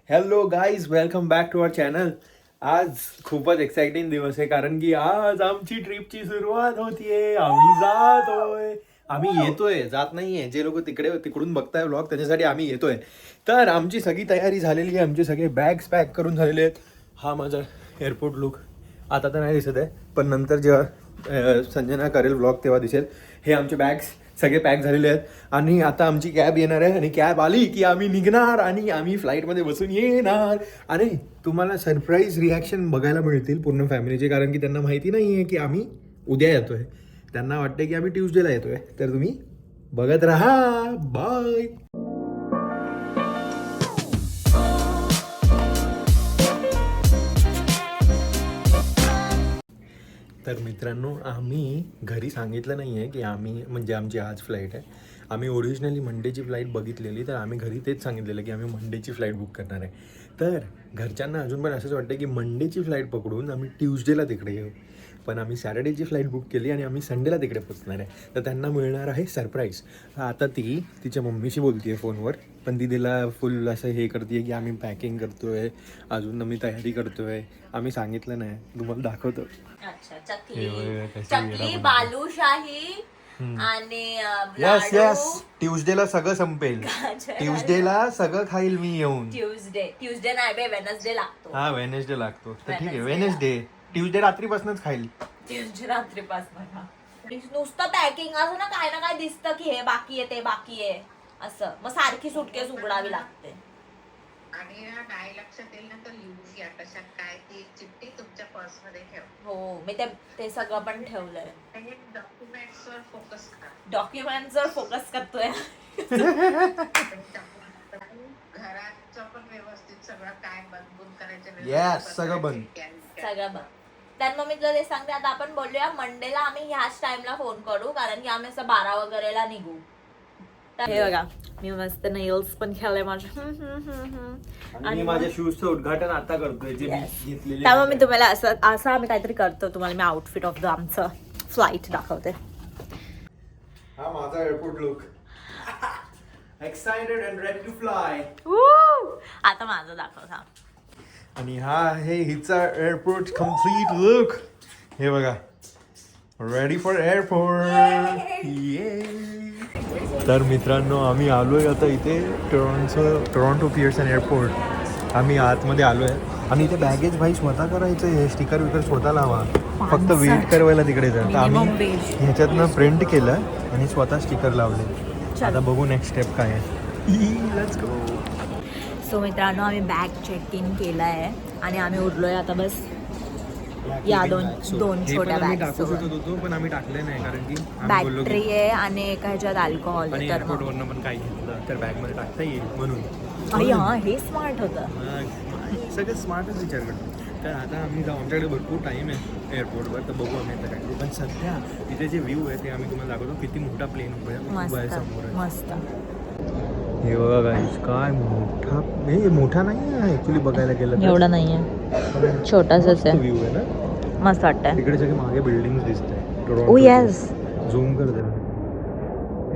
Hello guys, welcome back to our channel. आज खूपच exciting दिवस आहे कारण की आज आमची ट्रिपची सुरुवात होतीये. आम्ही जातोय, आम्ही येतोय, जात नाहीये. जे लोक तिकडून बघताय व्लॉग त्यांच्यासाठी आम्ही येतोय. तर आमची सगळी तयारी झालेली आहे, आमचे सगळे बॅग्स पॅक करून झालेले आहेत. हा माझा एअरपोर्ट लुक आता तर नाही दिसत आहे, पण नंतर जेव्हा संजना करेल व्लॉग तेव्हा दिसेल. हे आमचे बॅग्स सगळे पॅक झालेले आहेत आणि आता आमची कॅब येणार आहे आणि कॅब आली की आम्ही निघणार आणि आम्ही फ्लाईटमध्ये बसून येणार. आणि तुम्हाला सरप्राईज रिॲक्शन बघायला मिळतील पूर्ण फॅमिलीचे, कारण की त्यांना माहिती नाही आहे की आम्ही उद्या येतोय. त्यांना वाटतं की आम्ही ट्यूसडेला येतोय. तर तुम्ही बघत राहा. बाय. तर मित्रांनो, आम्ही घरी सांगितलं नाही आहे की आम्ही म्हणजे आमची आज फ्लाईट आहे. आम्ही ओरिजिनली मंडेची फ्लाईट बघितलेली, तर आम्ही घरी तेच सांगितलेलं की आम्ही मंडेची फ्लाईट बुक करणार आहे. तर घरच्यांना अजून पण असंच वाटतं की मंडेची फ्लाईट पकडून आम्ही ट्यूसडेला तिकडे येऊ, पण आम्ही सॅटर्डेची फ्लाईट बुक केली आणि आम्ही संडेला तिकडे पोचणार आहे. तर त्यांना मिळणार आहे सरप्राईज. आता ती तिच्या मम्मीशी बोलते आहे फोनवर, पण ती तिला फुल असं हे करते की आम्ही पॅकिंग करतोय, अजून आम्ही तयारी करतोय. आम्ही सांगितलं नाही, तुम्हाला दाखवतो. अच्छा, चकली बालुशाही आणि यस यस, ट्यूसडेला सगळं संपेल. ट्यूसडेला सगळं खाईल मी येऊन. ट्यूसडे नाही बे, वेनसडे लागतो. हा, वेनेसडे लागतो. तर ठीक आहे, वेनेसडे. ट्यूसडे रात्रीपासूनच खाईल. ट्यूसडे रात्रीपासून नुसतं पॅकिंग असं ना काय दिसतं की हे बाकी आहे ते बाकी आहे असं, मग सारखी सुटकेस उघडावी लागते. आणि नाही लक्षात येईल ना तर लिहून घ्या कशात काय, ती चिठ्ठी तुमच्या पर्स मध्ये ठेव. हो, मी ते सगळं पण ठेवलंय. डॉक्युमेंट्स वर फोकस करा. डॉक्युमेंट्स वर फोकस करतोय. घराचं पण व्यवस्थित सगळं काय बंद करायचं. Yes, सगळं बंद. सगळं बघ. तर मग मी तुला ते सांगते. आता आपण बोलूया मंडेला आम्ही ह्याच टाइमला फोन करू, कारण की आम्ही असं 12 वगैरेला निघू. हे बघा, मी मस्त नेल्स पण खेळले माझे. आणि माझ्या शूजचं उद्घाटन आता करतोय, जे मी घेतलेले. त्यामुळे मी तुम्हाला असं आम्ही काहीतरी करतो. तुम्हाला मी आउटफिट ऑफ द आमचं फ्लाईट दाखवते. हा माझा airport look. Excited and ready to fly. आता माझं दाखवता. आणि हा आहे हिचा एअरपोर्ट कम्प्लीट लुक. हे बघा, रेडी फॉर एअरपोर्ट. तर मित्रांनो, आम्ही आलोय आता इथे टोरंटो पियर्सन एअरपोर्ट. आम्ही आतमध्ये आलोय आणि इथे बॅगेज भाई स्वतः करायचं आहे. स्टिकर विकर स्वतः लावा, फक्त वेट करवायला तिकडे जा. तर आम्ही ह्याच्यातनं प्रिंट केलं आणि स्वतः स्टिकर लावले. आता बघू नेक्स्ट स्टेप काय आहे. Let's go. सो मित्रांनो, आम्ही बॅग चेक इन केला आहे आणि आम्ही उरलोय आता बस या दोन छोट्या बॅग. पण आम्ही टाकले नाही कारण की बॅटरी आहे आणि एका ह्याच्यात अल्कोहोल आणि आहे. तर एअरपोर्टवरनं पण काय घेतलं तर बॅग मध्ये टाकता येईल म्हणून. हा, हे स्मार्ट होतं. सगळं स्मार्टच विचार करतो. तर आता आम्ही जाऊ, आमच्याकडे भरपूर टाईम आहे एअरपोर्टवर, तर बघू आम्ही आता काय. पण सध्या तिथे जे व्ह्यू आहे ते आम्ही तुम्हाला दाखवतो. किती मोठा प्लेन उभा आहे समोर. मस्त. हे बघा गाईस, काय मोठा. हे मोठा नाही आहे ऍक्च्युली बघायला गेलं तर. एवढं नाहीये, छोटासाच आहे. व्ह्यू आहे ना, मस्त वाटतंय. तिकडे सगळे मागे बिल्डिंग दिसत ओ येस, झूम करते.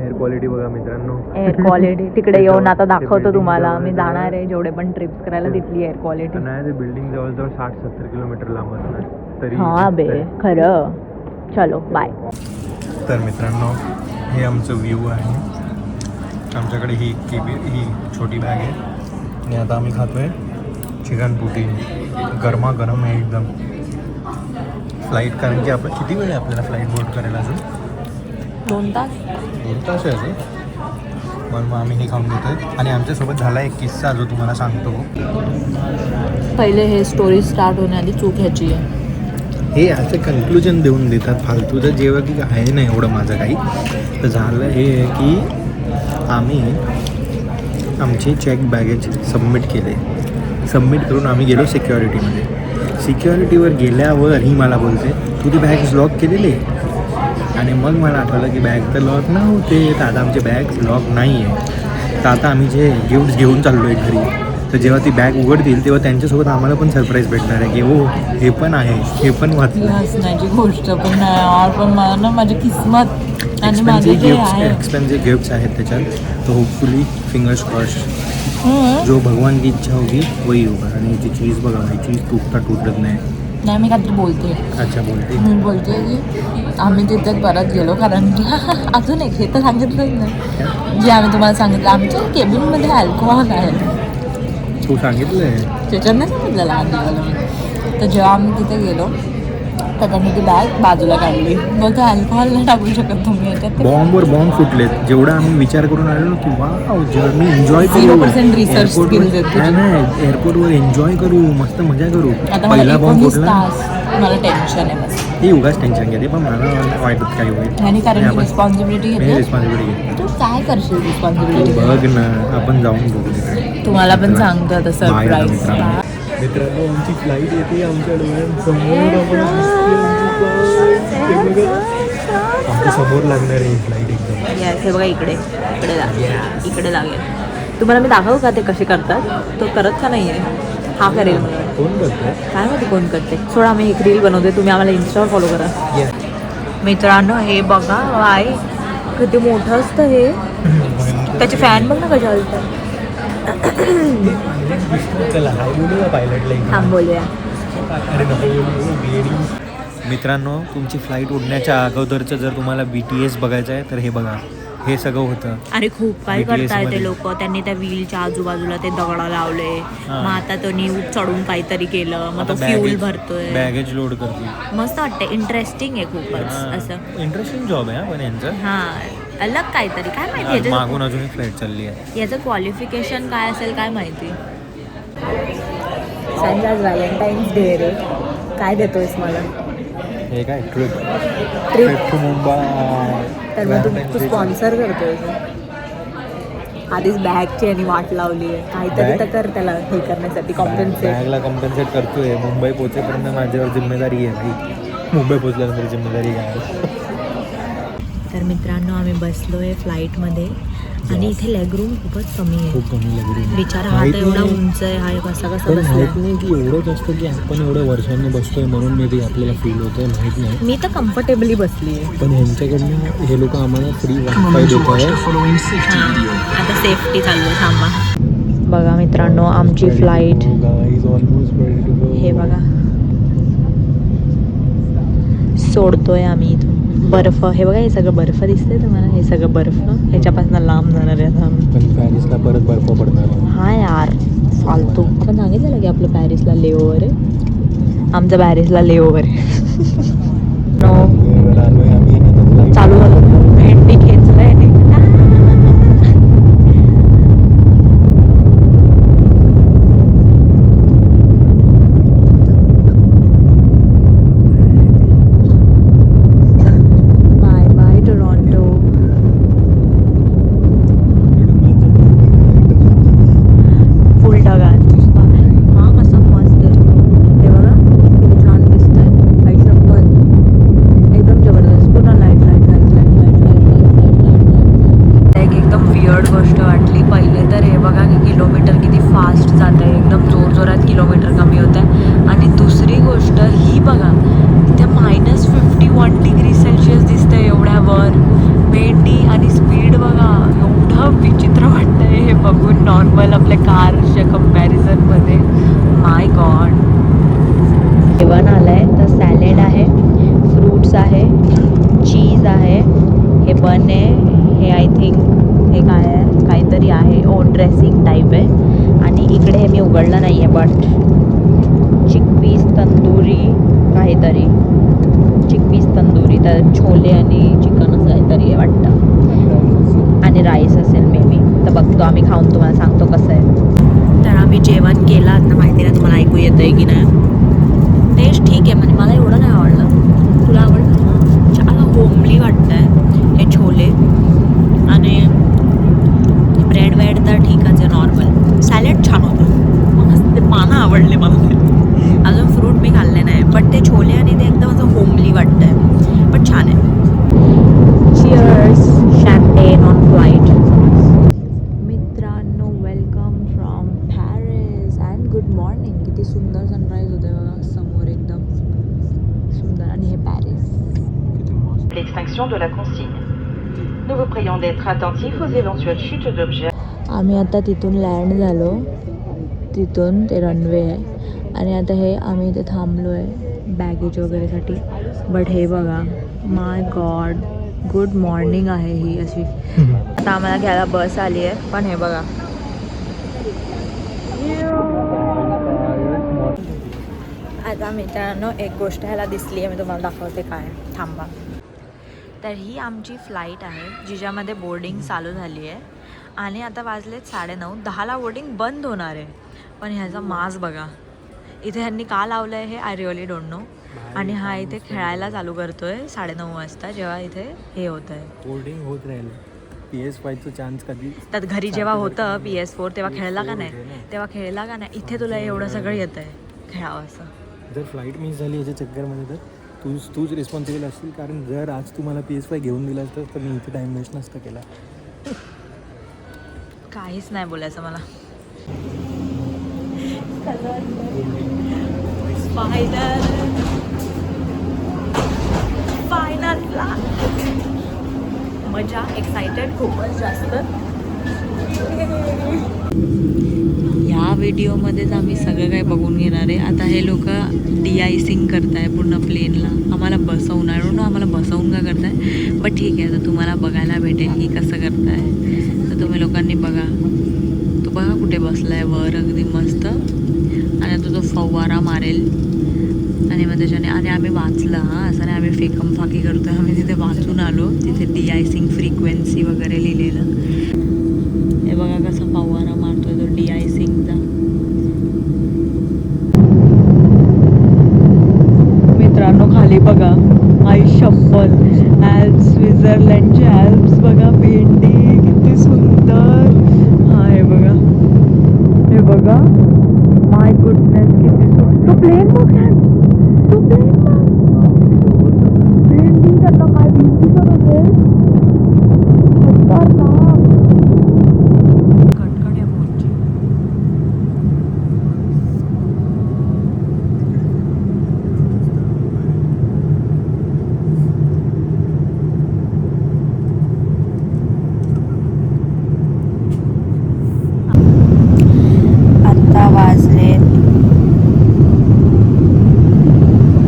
एअर क्वालिटी बघा मित्रांनो. एअर क्वालिटी तिकडे येऊन आता दाखवतो तुम्हाला. मी जाणार आहे जेवढे पण ट्रिप्स करायला तिथली एअर क्वालिटी. नाही, ते बिल्डिंग जवळजवळ 60-70 किलोमीटर लांब असणार तरी. हा बे, खरं. चलो बाय. तर मित्रांनो, हे आमचं व्ह्यू आहे. आमच्याकडे ही छोटी बॅग आहे आणि आता आम्ही खातोय चिकन पुटी. गरमागरम आहे एकदम. फ्लाईट, कारण की आपण किती वेळ आहे आपल्याला फ्लाईट बोर्ड करायला? अजून 2 तास. 2 तास आहे अजून. मग आम्ही हे खाऊन घेतोय आणि आमच्यासोबत झाला एक किस्सा जो तुम्हाला सांगतो. पहिले हे स्टोरी स्टार्ट होण्याआधी चूक ह्याची आहे. हे असं कन्क्लुजन देऊन देतात फालतूचं, जेव्हा की आहे नाही एवढं माझं काही. तर झालं हे आहे की आम्ही आमचे चेक बॅगेज सबमिट केले. सबमिट करून आम्ही गेलो सिक्युरिटीमध्ये. सिक्युरिटीवर गेल्यावर ही मला बोलते, तू ती बॅग्स लॉक केलेली. आणि मग मला आठवलं की बॅग तर लॉक नव्हते. तर आता आमचे बॅग लॉक नाही आहे. तर आता आम्ही जे गिफ्ट्स घेऊन चाललो आहे घरी, तर जेव्हा ती बॅग उघडतील तेव्हा त्यांच्यासोबत आम्हाला पण सरप्राईज भेटणार आहे की हो हे पण आहे, हे पण वाचलं. हसण्याची गोष्ट पण नाही, पण मला ना माझी किस्मत आणि माझे जे आहे एक्सपेन्सिव्ह गिफ्ट्स आहेत त्याच्यात. तर होपफुली फिंगर्स क्रॉस्ड जो भगवान की इच्छा होगी वही होगा. आणि याची चीज बघा, ही चीज तुटत नाही. नाही मी काहीतरी बोलते. अच्छा बोलते. मी बोलते की आम्ही तिथे परत गेलो कारण की अजून एक हे तर सांगितलंच नाही जे आम्ही तुम्हाला सांगितलं आमच्या केबिनमध्ये अल्कोहोल आहे. तू सांगितलंय. त्याच्यात नाही सांगितलं लहान दिवाला. तर जेव्हा आम्ही तिथे गेलो तर त्यांनी ती बॅग बाजूला काढली. बोलतो अल्कोहोल नाही टाकू शकत तुम्ही याच्यात. बॉम्बवर बॉम्ब फुटलेत. जेवढा आम्ही विचार करून आलेलो की वाव जेव्हा मी एन्जॉय करू 0% रिसर्च स्किल्स आहेत तुझे. नाही एअरपोर्टवर एन्जॉय करू, मस्त मजा करू. आता मला पहिला बॉम्ब 19 फुटला. तास मला टेन्शन आहे बस. ती उगाच टेन्शन घेते पण मला वाटत काही होईल. आणि कारण आपण- रिस्पॉन्सिबिलिटी मी घेते. रिस्पॉन्सिबिलिटी घेते. तू काय करशील रिस्पॉन्सिबिलिटी? बघ ना आपण जाऊन बघू तिकडे. तुम्हाला पण सांगतो आता सरप्राईज. मित्रांनो आमची फ्लाईट येते आमच्या डोळ्यांसमोर. आमच्या समोर लागणार आहे फ्लाईट एकदम. येस हे बघा इकडे लागेल. तुम्हाला मी दाखवू का ते कसे करतात? तो करत का नाही आहे? हा करेल मला. कोण करतोय? काय माहिती कोण करते. सोडा आम्ही एक रील बनवते, तुम्ही आम्हाला इन्स्टावर फॉलो करा. मित्रांनो हे बघा वाय किती मोठं असतं हे. त्याचे फॅन बघ ना कशा असतात. चला हाय बोलूया पायलटला. थांब बोलूया. अरे नको बोलू. मित्रांनो तुमची फ्लाईट उडण्याच्या अगोदरचं जर तुम्हाला BTS बघायचं आहे तर हे बघा, हे सगळं होतं. अरे खूप काय BTS करताय मध्ये. ते लोक. त्यांनी त्या व्हीलच्या आजूबाजूला ते दगडा लावले. हा. मग आता तो नीव चढून काहीतरी केलं. मग तो फ्यूल भरतोय. बॅगेज लोड करतो. मस्त वाटतं. इंटरेस्टिंग आहे खूपच असं. इंटरेस्टिंग जॉब आहे हा पण यांचं. हा अलग काहीतरी काय माहिती याचं मागून अजून एक फ्लाईट चालली आहे. याचं क्वालिफिकेशन काय असेल काय माहिती. आज व्हॅलेंटाईन्स डे रे. काय देतोयस मला? हे काय ट्रिप ट्रिप टू मुंबई. तर मग तू स्पॉन्सर करतोय का? आधीच बॅगची आणि वाट लावली आहे. काहीतरी Bag? तर कर त्याला हे करण्यासाठी कॉम्पेन्सेट. बॅगला कॉम्पेन्सेट करतोय. मुंबई पोहोचेपर्यंत माझ्यावर जिम्मेदारी आहे भाई. मुंबई पोहोचल्यानंतर जिम्मेदारी काय? तर मित्रांनो आम्ही बसलोय फ्लाईटमध्ये आणि इथे लेगरूम खूपच कमी आहे. खूप कमी लागली. बिचारा हा तर एवढा उंच आहे. हा कसा कसा पण माहित बसला. नाही की एवढंच असतं की आपण एवढ्या वर्षांनी बसतोय म्हणून मे बी आपल्याला फील होतंय. माहित नाही. मी तर कम्फर्टेबली बसली आहे. पण ह्यांच्याकडनं हे लोक आम्हाला फ्री वायफाय देत आहे. आता सेफ्टी चालू आहे. थांबा. बघा मित्रांनो आमची फ्लाईट हे बघा सोडतोय आम्ही इथून. बर्फ हे बघा, हे सगळं बर्फ दिसतंय तुम्हाला. हे सगळं बर्फ ह्याच्यापासून लांब जाणार आहे आता आम्ही. पण पॅरिसला परत बर्फ पडणार. हा यार फालतू. पण सांगितलं की आपलं पॅरिसला लेओव्हर आहे. आमचं पॅरिसला लेओव्हर आहे. चालू झालं. भेंडी खेचलंय नाही. नॉर्मल आपल्या कारच्या कम्पॅरिझनमध्ये. माय गॉड. जेवण आलं आहे तर सॅलेड आहे, फ्रूट्स आहे, चीज आहे, हे बन आहे, हे आय थिंक हे काय आहे काहीतरी आहे ओ ड्रेसिंग टाईप आहे. आणि इकडे हे मी उघडलं नाही आहे बट चिकपीस तंदुरी काहीतरी. चिकपीस तंदुरी तर छोले आणि चिकन असं काहीतरी आहे वाटतं. आणि राईस असेल मे बी. तर बघतो आम्ही खाऊन तुम्हाला सांगतो कसं आहे. तर आम्ही जेवण केलं. आता माहिती नाही तुम्हाला ऐकू येतं आहे की नाही. टेस्ट ठीक आहे म्हणजे मला एवढं नाही आवडलं. तुला आवडलं? చాలా होमली वाटतं आहे हे छोले. आणि ब्रेड वेड तर ठीकच आहे नॉर्मल. सॅलेड छान होतं. मस्त ते पानं आवडले मला. अजून फ्रूट मी खाल्ले नाही बट ते छोले आणि ते एकदम असं होमली वाटतं आहे. पण छान आहे. चिअर्स. Champagne on flight. मित्रांनो welcome from Paris and good morning. किती सुंदर सनराईज होते बघा समोर एकदम सुंदर. आणि हे Paris. L'extinction de la consigne. Nous vous prions d'être attentifs aux éventuelles chutes d'objets. आम्ही आता तिथून लँड झालो, तिथून ते रनवे आहे आणि आता हे आम्ही इथे थांबलो आहे बॅगेज वगैरेसाठी. बट हे बघा, माय गॉड, गुड मॉर्निंग आहे ही अशी. आता आम्हाला घ्यायला बस आली आहे, पण हे बघा आता मित्रांनो एक गोष्ट ह्याला दिसली आहे, मी तुम्हाला दाखवते काय. थांबा. तर ही आमची फ्लाईट आहे जिच्यामध्ये बोर्डिंग चालू झाली आहे आणि आता वाजलेत 9:30. 10ला बोर्डिंग बंद होणार आहे. पण ह्याचा मास बघा इथे ह्यांनी का लावलं आहे हे आय रिअली डोंट नो. आणि हा इथे खेळायला चालू करतोय 9:30 वाजता, जेव्हा इथे हे होत आहे बोर्डिंग होत राहिलं. PS5चं चान्स कधी त्यात घरी जेव्हा होतं PS4 तेव्हा खेळला का नाही, तेव्हा खेळला का नाही. इथे तुला एवढं सगळं येतं आहे खेळावं असं. जर फ्लाईट मिस झाली याच्या चक्करमध्ये तर तूच रिस्पॉन्सिबल असतील. कारण जर आज तुम्हाला PS5 घेऊन दिला असतं तर मी इथे टाईम वेस्ट नसतं केला. काहीच नाही बोलायचं मला. फायनल मजा, एक्साइटेड खूपच जास्त. ह्या व्हिडिओमध्येच आम्ही सगळं काही बघून घेणार आहे. आता हे लोक डिआयसिंग करताय पूर्ण प्लेनला. आम्हाला बसवून, आय डोंट नो आम्हाला बसवून का करताय, बट ठीक आहे. आता तुम्हाला बघायला भेटेल की कसं करताय. तर तुम्ही लोकांनी बघा, तो बघा कुठे बसलाय वर अगदी मस्त. आणि आता तो फवारा मारेल आणि मग त्याच्याने. आणि आम्ही वाचलं हां, असं नाही आम्ही फेकम फाकी करतोय, आम्ही तिथे वाचून आलो. तिथे डिआयसिंग फ्रिक्वेन्सी वगैरे लिहिलेलं. हे बघा कसा फवारा मारतोय तो डिआयसिंगचा. मित्रांनो खाली बघा, आई शप्पल, ॲल्प्स, स्वित्झर्लंडचे ॲल्प्स बघा, भेंडी किती सुंदर. हा हे बघा, हे बघा, माय गुडनेस किती सुंदर. तो प्लेन बघ, तो प्लेन बघ, भेंडी त्यांना काय ब्युटिफुल होते. कटकट या फोनची. आता वाजले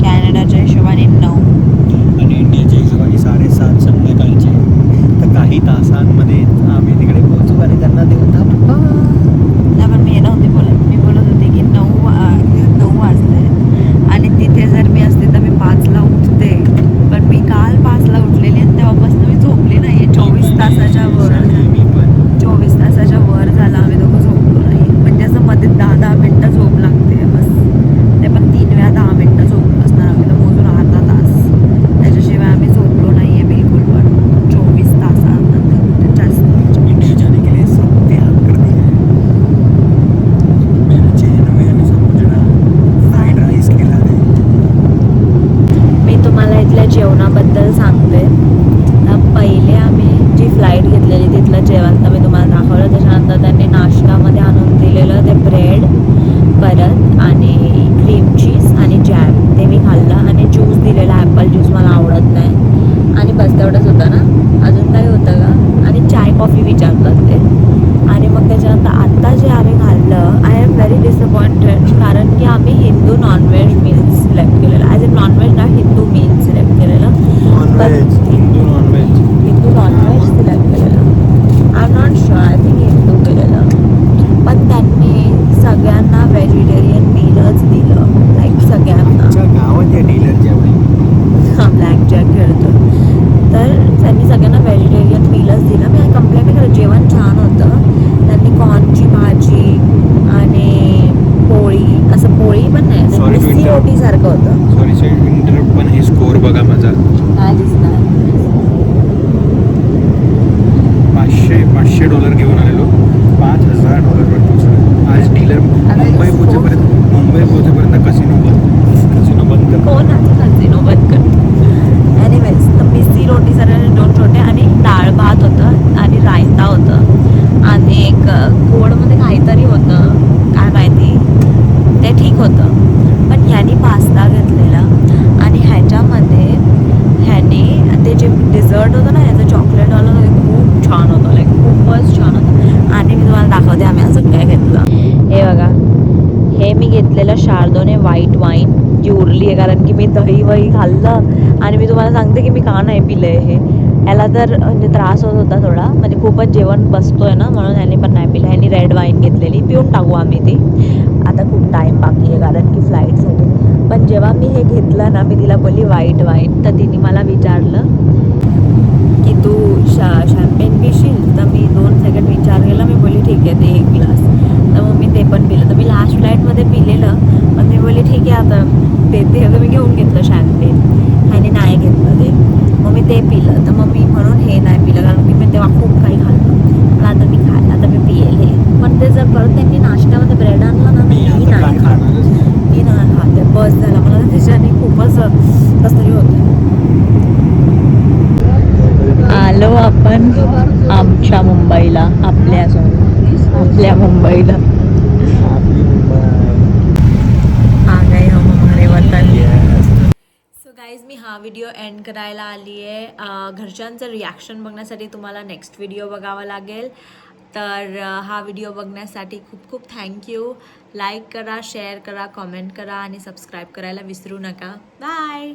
कॅनडाच्या हिशोबाने 9 आणि इंडियाच्या हिशोबाने 7:30 संध्याकाळचे. तर काही तासांमध्ये मी घेतलेलं शार्दोने व्हाईट वाईन जी उरली आहे, कारण की मी दही वही खाल्लं आणि मी तुम्हाला सांगते की मी का नाही पिलं आहे हे. ह्याला तर म्हणजे त्रास होत होता थोडा, म्हणजे खूपच जेवण बसतोय ना, म्हणून ह्याने पण नाही पिलं. ह्याने रेड वाईन घेतलेली, पिऊन टाकू आम्ही ती. आता खूप टाईम बाकी आहे कारण की फ्लाईटसाठी. पण जेव्हा मी हे घेतलं ना, मी तिला बोलली व्हाईट वाईन, तर तिने मला विचारलं की तू शॅम्पेन पिशील, तर मी 2 सेकंड विचार केला. मी बोलली ठीक आहे, ते 1 ग्लास. तर मग मी ते पण पिलं. तर मी लास्ट फ्लाईटमध्ये पिलेलं, पण मी बोलली ठीक आहे आता देते, तर मी घेऊन घेतलं शॅम्पेन. ह्याने नाही घेतलं ते, मग मी ते पिलं. तर मग मी म्हणून हे नाही पिलं, कारण की मी तेव्हा खूप काही खाल्लं. पण आता मी आता मी पियेल हे. पण ते जर परत त्यांनी नाश्त्यामध्ये ब्रेड आणला ना, मी मी आता नाही काय खात. खाणारच नाही. मी नाही खाते, बस झालं मला त्याच्याने खूपच कसं तरी होतं. आलो आपण आमच्या मुंबईला, आपल्या मुंबईला. आपली मुंबई. आ गए हम हमारे वतन. Yes. सो गाईज, मी हा व्हिडिओ एंड करायला आली आहे. घरच्यांचं रिॲक्शन बघण्यासाठी तुम्हाला नेक्स्ट व्हिडिओ बघावा लागेल. तर हा व्हिडिओ बघण्यासाठी खूप खूप थँक्यू. लाईक करा, शेअर करा, कॉमेंट करा आणि सबस्क्राईब करायला विसरू नका. बाय.